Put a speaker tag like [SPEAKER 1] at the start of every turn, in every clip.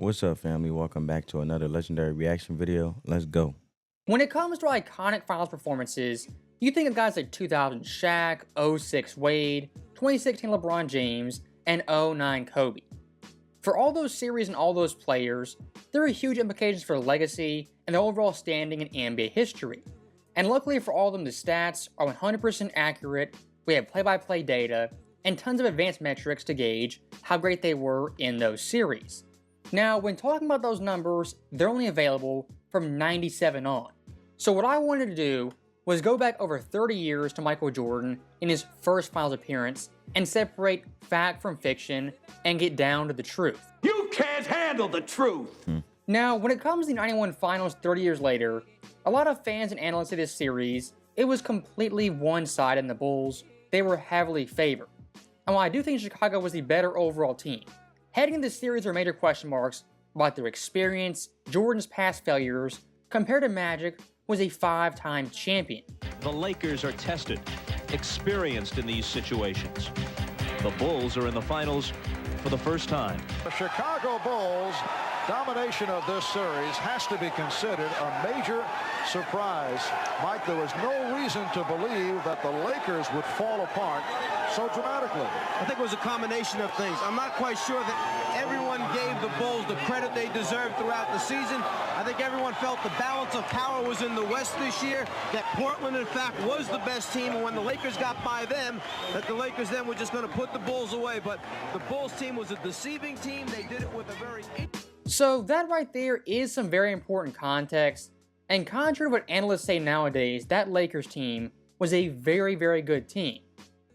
[SPEAKER 1] What's up, family? Welcome back to another legendary reaction video. Let's go.
[SPEAKER 2] When it comes to iconic finals performances, you think of guys like 2000 Shaq, '06 Wade, 2016 LeBron James, and '09 Kobe. For all those series and all those players, there are huge implications for legacy and their overall standing in NBA history. And luckily for all of them, the stats are 100% accurate, we have play-by-play data, and tons of advanced metrics to gauge how great they were in those series. Now, when talking about those numbers, they're only available from '97 on. So what I wanted to do was go back over 30 years to Michael Jordan in his first finals appearance and separate fact from fiction and get down to the truth.
[SPEAKER 3] You can't handle the truth!
[SPEAKER 2] Now, when it comes to the '91 finals 30 years later, a lot of fans and analysts of this series, it was completely one-sided in the Bulls. They were heavily favored. And while I do think Chicago was the better overall team, heading into this series there are major question marks about their experience, Jordan's past failures, compared to Magic, was a 5-time champion.
[SPEAKER 4] The Lakers are tested, experienced in these situations. The Bulls are in the finals for the first time.
[SPEAKER 5] The Chicago Bulls' domination of this series has to be considered a major surprise. Mike, there was no reason to believe that the Lakers would fall apart so dramatically.
[SPEAKER 6] I think it was a combination of things. I'm not quite sure that everyone gave the Bulls the credit they deserved throughout the season. I think everyone felt the balance of power was in the West this year, that Portland, in fact, was the best team, and when the Lakers got by them, that the Lakers then were just going to put the Bulls away. But the Bulls team was a deceiving team. They did it with a very...
[SPEAKER 2] So that right there is some very important context, and contrary to what analysts say nowadays, that Lakers team was a very, very good team.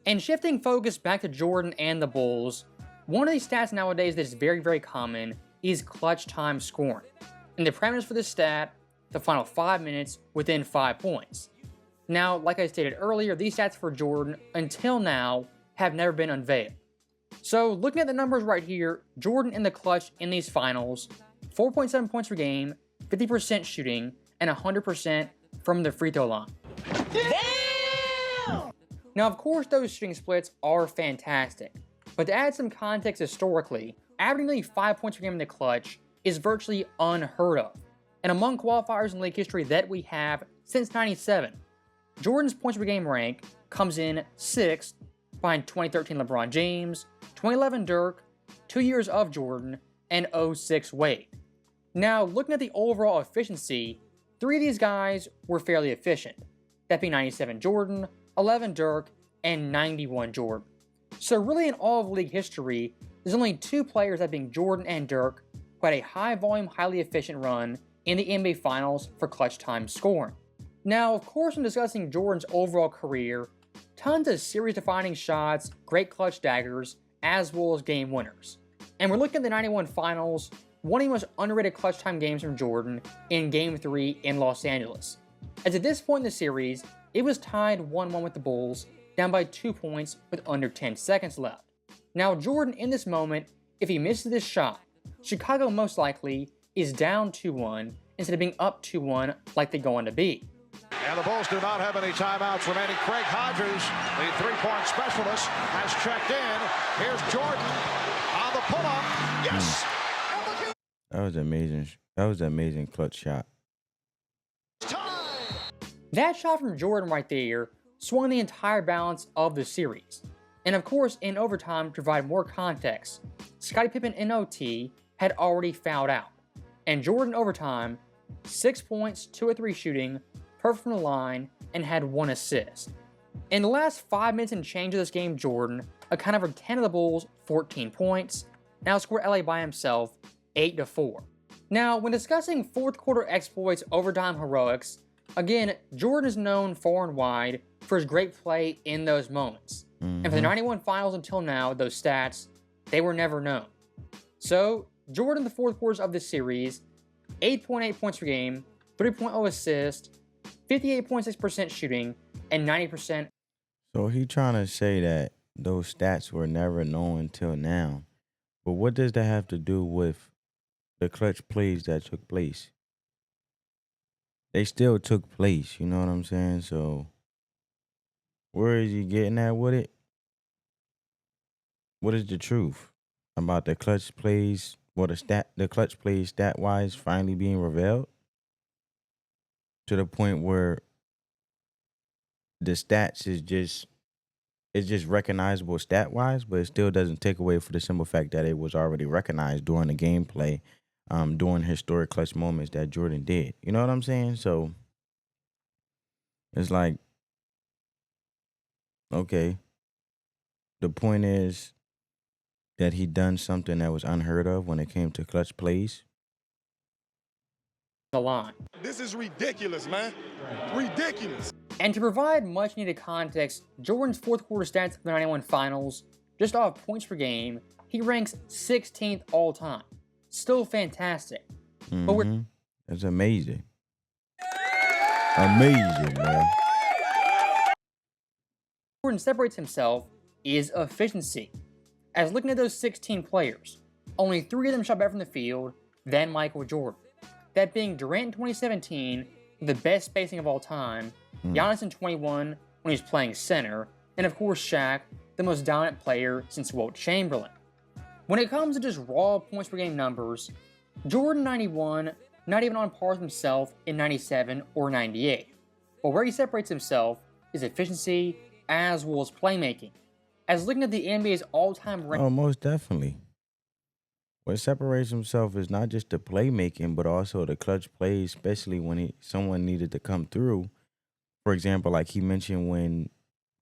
[SPEAKER 2] And shifting focus back to Jordan and the Bulls, one of these stats nowadays that is very, very common is clutch time scoring. And the parameters for this stat, the final 5 minutes within 5 points. Now, like I stated earlier, these stats for Jordan, until now, have never been unveiled. So, looking at the numbers right here, Jordan in the clutch in these finals, 4.7 points per game, 50% shooting, and 100% from the free throw line.
[SPEAKER 3] Damn!
[SPEAKER 2] Now, of course, those shooting splits are fantastic, but to add some context historically, averaging nearly 5 points per game in the clutch is virtually unheard of. And among qualifiers in league history that we have since '97, Jordan's points per game rank comes in 6th behind 2013 LeBron James, 2011 Dirk, 2 years of Jordan, and '06 Wade. Now, looking at the overall efficiency, 3 of these guys were fairly efficient, that being '97 Jordan, 11 Dirk, and '91 Jordan. So really in all of league history, there's only 2 players, that being Jordan and Dirk, who had a high volume, highly efficient run in the NBA Finals for clutch time scoring. Now, of course, when discussing Jordan's overall career, tons of series-defining shots, great clutch daggers, as well as game winners. And we're looking at the '91 Finals, one of the most underrated clutch time games from Jordan in Game 3 in Los Angeles. As at this point in the series, it was tied 1-1 with the Bulls, down by 2 points with under 10 seconds left. Now, Jordan in this moment, if he misses this shot, Chicago most likely is down 2-1 instead of being up 2-1 like they go on to be.
[SPEAKER 5] And the Bulls do not have any timeouts remaining. Craig Hodges, the three-point specialist, has checked in. Here's Jordan on the pull-up. Yes!
[SPEAKER 1] That was amazing. That was an amazing clutch shot.
[SPEAKER 2] That shot from Jordan right there swung the entire balance of the series. And of course, in overtime, to provide more context, Scottie Pippen in OT had already fouled out. And Jordan overtime, 6 points, 2 of 3 shooting, perfect from the line, and had 1 assist. In the last 5 minutes and change of this game, Jordan accounted for 10 of the Bulls' 14 points, and outscored LA by himself 8-4. Now, when discussing fourth quarter exploits, overtime heroics, again, Jordan is known far and wide for his great play in those moments. And for the '91 Finals until now, those stats, they were never known. So, Jordan in the fourth quarters of this series, 8.8 points per game, 3.0 assists, 58.6% shooting, and 90%.
[SPEAKER 1] So he trying to say that those stats were never known until now. But what does that have to do with the clutch plays that took place? They still took place, you know what I'm saying? So where is he getting at with it? What is the truth about the clutch plays the clutch plays stat wise finally being revealed to the point where the stats is just it's just recognizable stat wise, but it still doesn't take away for the simple fact that it was already recognized during the gameplay, during historic clutch moments that Jordan did. You know what I'm saying? So it's like, okay, the point is that he done something that was unheard of when it came to clutch plays.
[SPEAKER 2] The line.
[SPEAKER 7] This is ridiculous, man. Ridiculous.
[SPEAKER 2] And to provide much needed context, Jordan's fourth quarter stats of the 91 finals, just off points per game, he ranks 16th all time. Still fantastic. But we're
[SPEAKER 1] That's amazing. Amazing, man.
[SPEAKER 2] Jordan separates himself is efficiency. As looking at those 16 players, only 3 of them shot better from the field than Michael Jordan. That being Durant in 2017, the best spacing of all time, Giannis in 21 when he's playing center, and of course Shaq, the most dominant player since Wilt Chamberlain. When it comes to just raw points per game numbers, Jordan 91 not even on par with himself in 97 or 98. But where he separates himself is efficiency as well as playmaking. As looking at the NBA's all-time rank,
[SPEAKER 1] Oh, most definitely. What separates himself is not just the playmaking, but also the clutch plays, especially when someone needed to come through. For example, like he mentioned when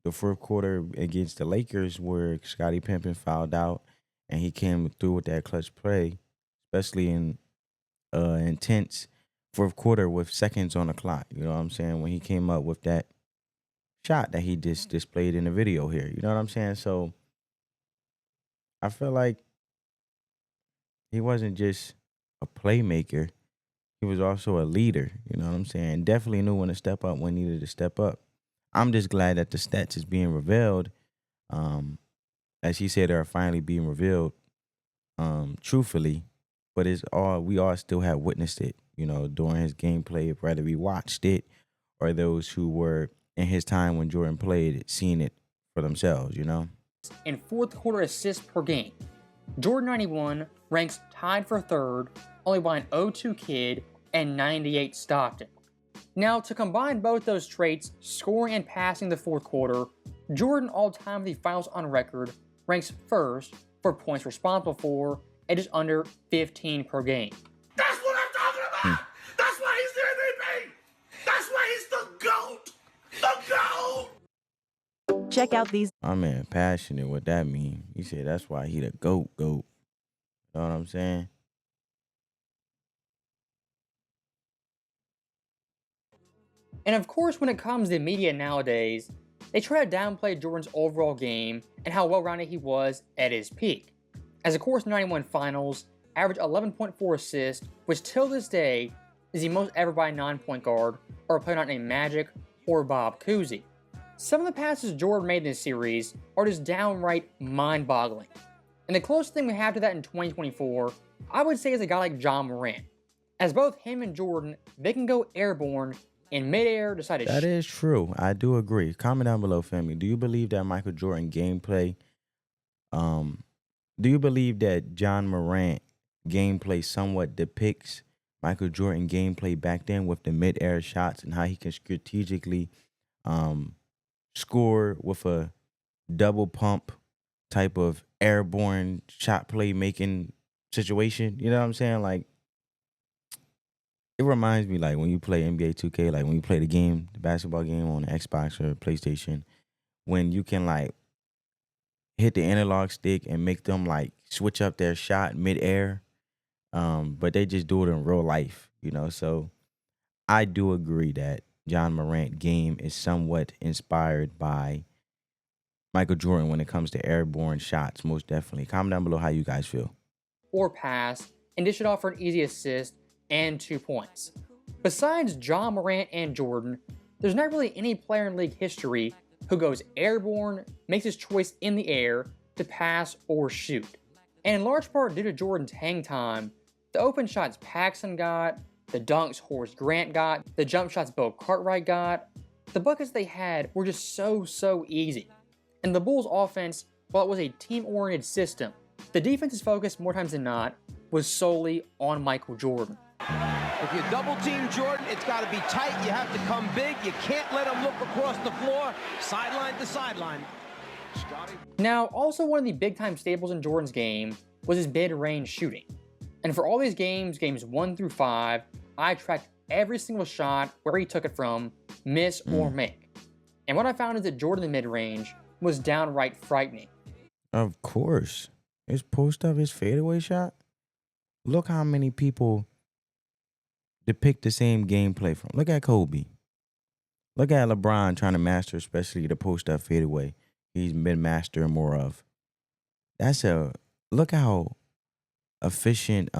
[SPEAKER 1] the fourth quarter against the Lakers where Scottie Pippen fouled out and he came through with that clutch play, especially in intense fourth quarter with seconds on the clock. You know what I'm saying? When he came up with that shot that he just displayed in the video here. You know what I'm saying? So I feel like he wasn't just a playmaker. He was also a leader. You know what I'm saying? Definitely knew when to step up when needed to step up. I'm just glad that the stats is being revealed. As he said, they are finally being revealed truthfully. But we all still have witnessed it, you know, during his gameplay, whether we watched it or those who were in his time when Jordan played, seeing it for themselves, you know?
[SPEAKER 2] in fourth quarter assists per game. Jordan 91 ranks tied for third, only behind 02 Kid and 98 Stockton. Now, to combine both those traits, scoring and passing the fourth quarter, Jordan all-time with the finals on record ranks first for points responsible for at just under 15 per game.
[SPEAKER 3] That's what I'm talking about! That's why he's the MVP! That's why he's the GOAT! The GOAT!
[SPEAKER 8] Check out these.
[SPEAKER 1] My man passionate what that mean. He said that's why he the GOAT. You know what I'm saying?
[SPEAKER 2] And of course, when it comes to media nowadays, they try to downplay Jordan's overall game and how well-rounded he was at his peak. As of course 91 finals, averaged 11.4 assists, which till this day is the most ever by a non-point guard or a player not named Magic or Bob Cousy. Some of the passes Jordan made in this series are just downright mind-boggling. And the closest thing we have to that in 2024, I would say is a guy like John Morant. As both him and Jordan, they can go airborne in midair, decide to
[SPEAKER 1] That is true. I do agree. Comment down below, family. Do you believe that Michael Jordan gameplay, do you believe that John Morant gameplay somewhat depicts Michael Jordan gameplay back then with the mid-air shots and how he can strategically score with a double pump type of airborne shot play making situation? You know what I'm saying? Like, it reminds me like when you play NBA 2K, like when you play the game, the basketball game on the Xbox or PlayStation, when you can like hit the analog stick and make them like switch up their shot mid-air, but they just do it in real life, you know? So I do agree that John Morant game is somewhat inspired by Michael Jordan when it comes to airborne shots, most definitely. Comment down below how you guys feel.
[SPEAKER 2] or pass and dish it off for an easy assist and 2 points. Besides John Morant and Jordan, there's not really any player in league history who goes airborne, makes his choice in the air to pass or shoot. And in large part due to Jordan's hang time, the open shots Paxson got, the dunks Horace Grant got, the jump shots Bill Cartwright got, the buckets they had were just so easy. And the Bulls offense, while it was a team-oriented system, the defense is focused more times than not was solely on Michael Jordan.
[SPEAKER 6] If you double team Jordan, it's got to be tight. You have to come big. You can't let him look across the floor, sideline to sideline.
[SPEAKER 2] Now, also one of the big-time staples in Jordan's game was his mid-range shooting. And for all these games 1 through 5, I tracked every single shot, where he took it from, miss or make. And what I found is that Jordan in mid-range was downright frightening.
[SPEAKER 1] Of course. His post-up, his fadeaway shot. Look how many people depict the same gameplay from. Look at Kobe. Look at LeBron trying to master, especially the post-up fadeaway. He's been mastering more of. Look how efficient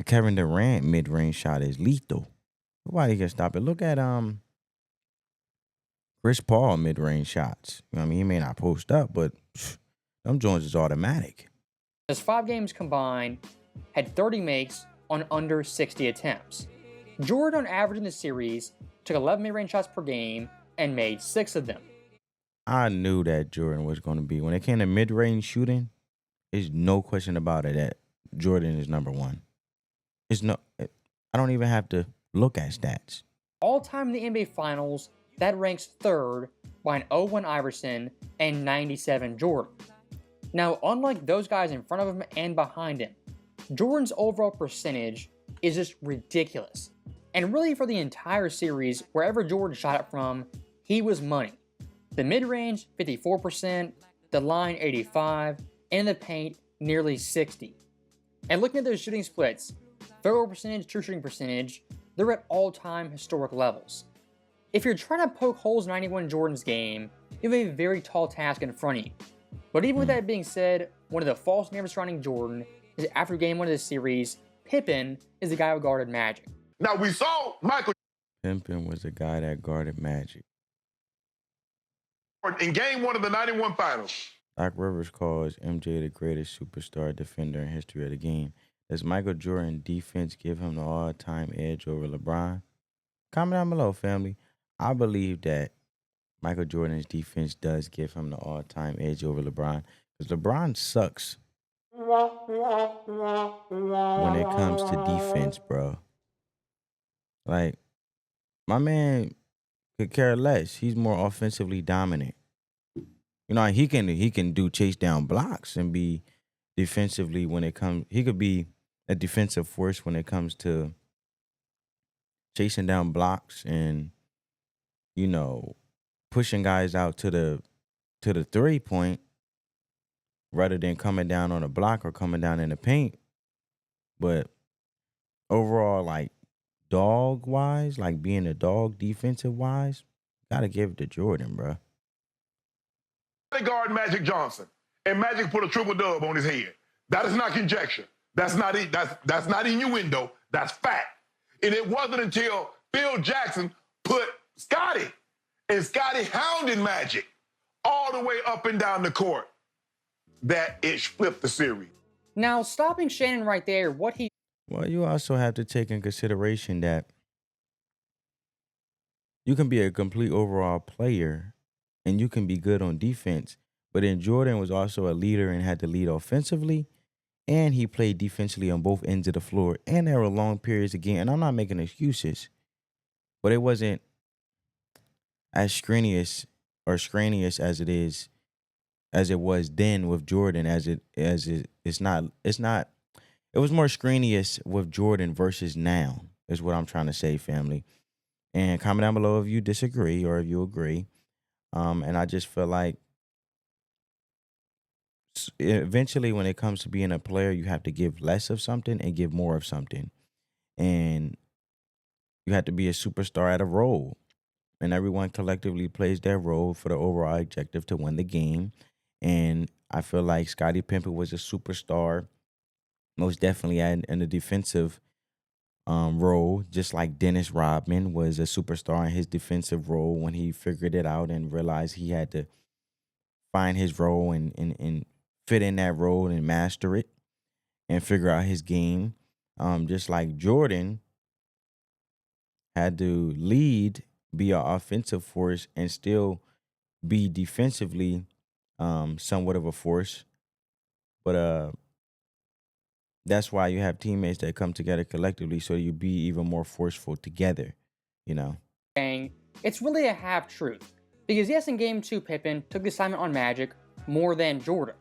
[SPEAKER 1] Kevin Durant mid-range shot is. Lethal. Nobody can stop it. Look at Chris Paul mid-range shots. You know what I mean? He may not post up, but them joints is automatic.
[SPEAKER 2] His 5 games combined had 30 makes on under 60 attempts. Jordan, on average in the series, took 11 mid-range shots per game and made 6 of them.
[SPEAKER 1] I knew that Jordan was going to be. When it came to mid-range shooting, there's no question about it that Jordan is number one. I don't even have to look at stats.
[SPEAKER 2] All-time in the NBA Finals, that ranks 3rd behind 01 Iverson and 97 Jordan. Now, unlike those guys in front of him and behind him, Jordan's overall percentage is just ridiculous. And really for the entire series, wherever Jordan shot it from, he was money. The mid-range, 54%, the line, 85%, and the paint, nearly 60%. And looking at those shooting splits, field goal percentage, true shooting percentage, they're at all-time historic levels. If you're trying to poke holes in 91 Jordan's game, you have a very tall task in front of you. But even with that being said, one of the false narratives surrounding Jordan is that after game 1 of this series, Pippen is the guy who guarded Magic.
[SPEAKER 3] Now we saw Michael
[SPEAKER 1] Pimpin was the guy that guarded Magic.
[SPEAKER 3] in game 1 of the 91 finals.
[SPEAKER 1] Doc Rivers calls MJ the greatest superstar defender in history of the game. Does Michael Jordan defense give him the all-time edge over LeBron? Comment down below, family. I believe that Michael Jordan's defense does give him the all-time edge over LeBron, because LeBron sucks when it comes to defense, bro. Like, my man could care less. He's more offensively dominant. You know, he can do chase down blocks and be defensively when it comes. He could be a defensive force when it comes to chasing down blocks and, you know, pushing guys out to the 3-point rather than coming down on a block or coming down in the paint. But overall, like, dog wise, like being a dog defensive wise, gotta give it to Jordan, bro.
[SPEAKER 3] They guard Magic Johnson, and Magic put a triple dub on his head. That is not conjecture. That's not it. That's not innuendo. That's fact. And it wasn't until Phil Jackson put Scotty, and Scotty hounded Magic all the way up and down the court, that it flipped the series.
[SPEAKER 2] Now, stopping Shannon right there,
[SPEAKER 1] Well, you also have to take in consideration that you can be a complete overall player and you can be good on defense, but then Jordan was also a leader and had to lead offensively, and he played defensively on both ends of the floor, and there were long periods again, and I'm not making excuses, but it wasn't as strenuous as it was then with Jordan it's not. It was more strenuous with Jordan versus now, is what I'm trying to say, family. And comment down below if you disagree or if you agree. And I just feel like eventually when it comes to being a player, you have to give less of something and give more of something. And you have to be a superstar at a role. And everyone collectively plays their role for the overall objective to win the game. And I feel like Scottie Pippen was a superstar, most definitely in the defensive role, just like Dennis Rodman was a superstar in his defensive role when he figured it out and realized he had to find his role and fit in that role and master it and figure out his game. Just like Jordan had to lead, be an offensive force, and still be defensively somewhat of a force. But that's why you have teammates that come together collectively, so you be even more forceful together, you know.
[SPEAKER 2] saying it's really a half truth. Because yes, in Game 2, Pippen took the assignment on Magic more than Jordan.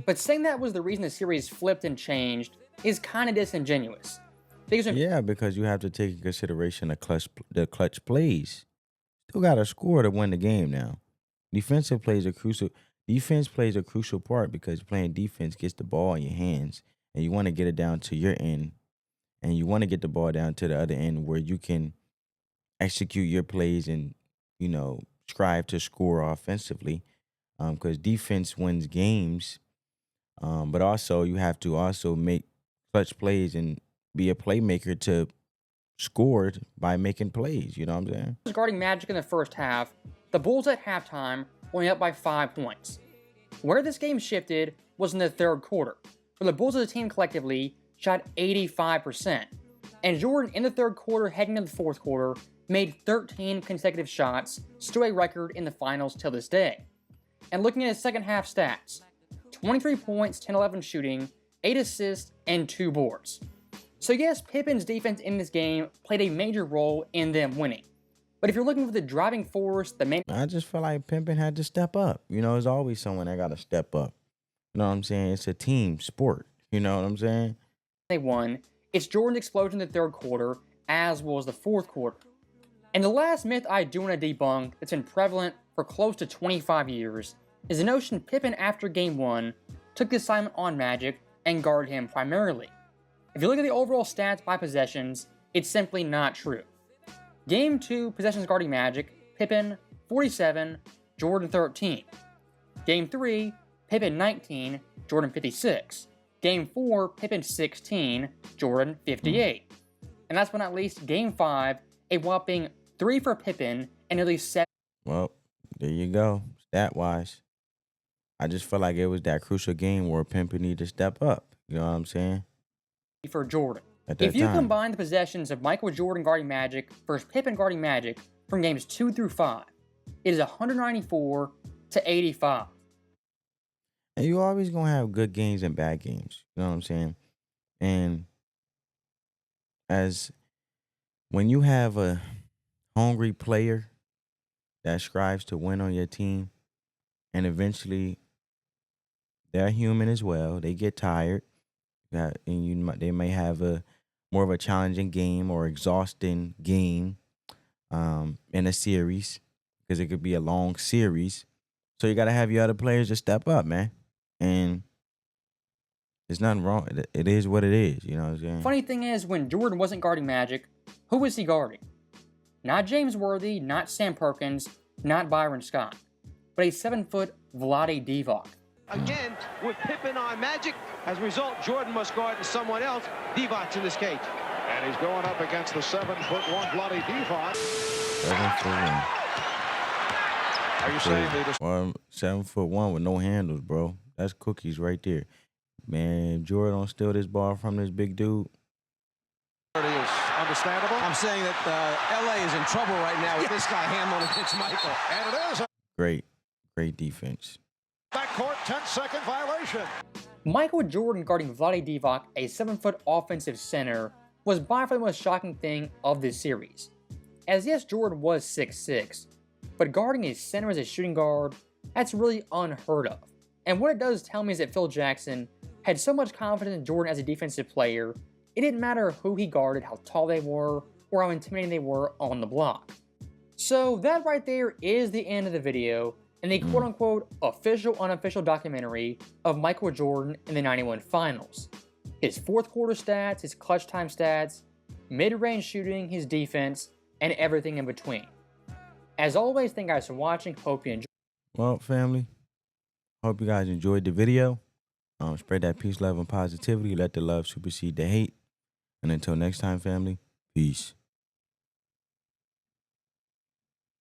[SPEAKER 2] But saying that was the reason the series flipped and changed is kind of disingenuous.
[SPEAKER 1] Because you have to take into consideration the clutch plays. Still got to score to win the game now. Defense plays a crucial part because playing defense gets the ball in your hands and you want to get it down to your end and you want to get the ball down to the other end where you can execute your plays and, you know, strive to score offensively. Because defense wins games, but also you have to also make clutch plays and be a playmaker to score by making plays. You know what I'm saying?
[SPEAKER 2] Guarding Magic in the first half, the Bulls at halftime went up by 5 points. Where this game shifted was in the third quarter, where the Bulls as a team collectively shot 85%. And Jordan in the third quarter heading into the fourth quarter made 13 consecutive shots, still a record in the finals till this day. And looking at his second half stats, 23 points, 10-11 shooting, 8 assists, and 2 boards. So yes, Pippen's defense in this game played a major role in them winning. But if you're looking for the driving force,
[SPEAKER 1] I just feel like Pippen had to step up. You know, there's always someone that got to step up. You know what I'm saying? It's a team sport. You know what I'm saying?
[SPEAKER 2] They won. It's Jordan's explosion in the third quarter, as was the fourth quarter. And the last myth I do want to debunk that's been prevalent for close to 25 years is the notion Pippen after Game 1 took the assignment on Magic and guarded him primarily. If you look at the overall stats by possessions, it's simply not true. Game 2, possessions guarding Magic, Pippen 47, Jordan 13. Game 3, Pippen 19, Jordan 56. Game 4, Pippen 16, Jordan 58. And last but not least, Game 5, a whopping 3 for Pippen and nearly 7.
[SPEAKER 1] Well, there you go. Stat-wise. I just felt like it was that crucial game where Pippen needed to step up. You know what I'm saying?
[SPEAKER 2] For Jordan.
[SPEAKER 1] At that
[SPEAKER 2] If you
[SPEAKER 1] time.
[SPEAKER 2] combine the possessions of Michael Jordan guarding Magic versus Pippen guarding Magic from games 2 through 5, it is 194 to 85.
[SPEAKER 1] And you always going to have good games and bad games. You know what I'm saying? And when you have a hungry player that strives to win on your team, and eventually they're human as well. They get tired. They may have more of a challenging game or exhausting game in a series because it could be a long series. So you got to have your other players just step up, man. And there's nothing wrong. It is what it is. You know what I'm saying?
[SPEAKER 2] Funny thing is, when Jordan wasn't guarding Magic, who was he guarding? Not James Worthy, not Sam Perkins, not Byron Scott, but a 7-foot Vlade Divac.
[SPEAKER 6] Again, with Pippen on Magic, as a result, Jordan must guard someone else. Divac's in this cage.
[SPEAKER 5] And he's going up against the 7'1" Vlade Divac.
[SPEAKER 1] 7'1".
[SPEAKER 5] Are you saying they just...
[SPEAKER 1] Well, 7'1" with no handles, bro. That's cookies right there. Man, Jordan don't steal this ball from this big dude.
[SPEAKER 5] is understandable.
[SPEAKER 6] I'm saying that LA is in trouble right now with this guy handling against Michael.
[SPEAKER 5] And it is a
[SPEAKER 1] Great defense.
[SPEAKER 5] backcourt 10-second violation.
[SPEAKER 2] Michael Jordan guarding Vlade Divac, a 7-foot offensive center, was by far the most shocking thing of this series. As yes, Jordan was 6'6", but guarding a center as a shooting guard, that's really unheard of. And what it does tell me is that Phil Jackson had so much confidence in Jordan as a defensive player, it didn't matter who he guarded, how tall they were, or how intimidating they were on the block. So that right there is the end of the video, and the quote-unquote official unofficial documentary of Michael Jordan in the 91 finals. His fourth quarter stats, his clutch time stats, mid-range shooting, his defense, and everything in between. As always, thank you guys for watching. Hope you enjoyed.
[SPEAKER 1] Well, family, hope you guys enjoyed the video. Spread that peace, love, and positivity. Let the love supersede the hate. And until next time, family, peace.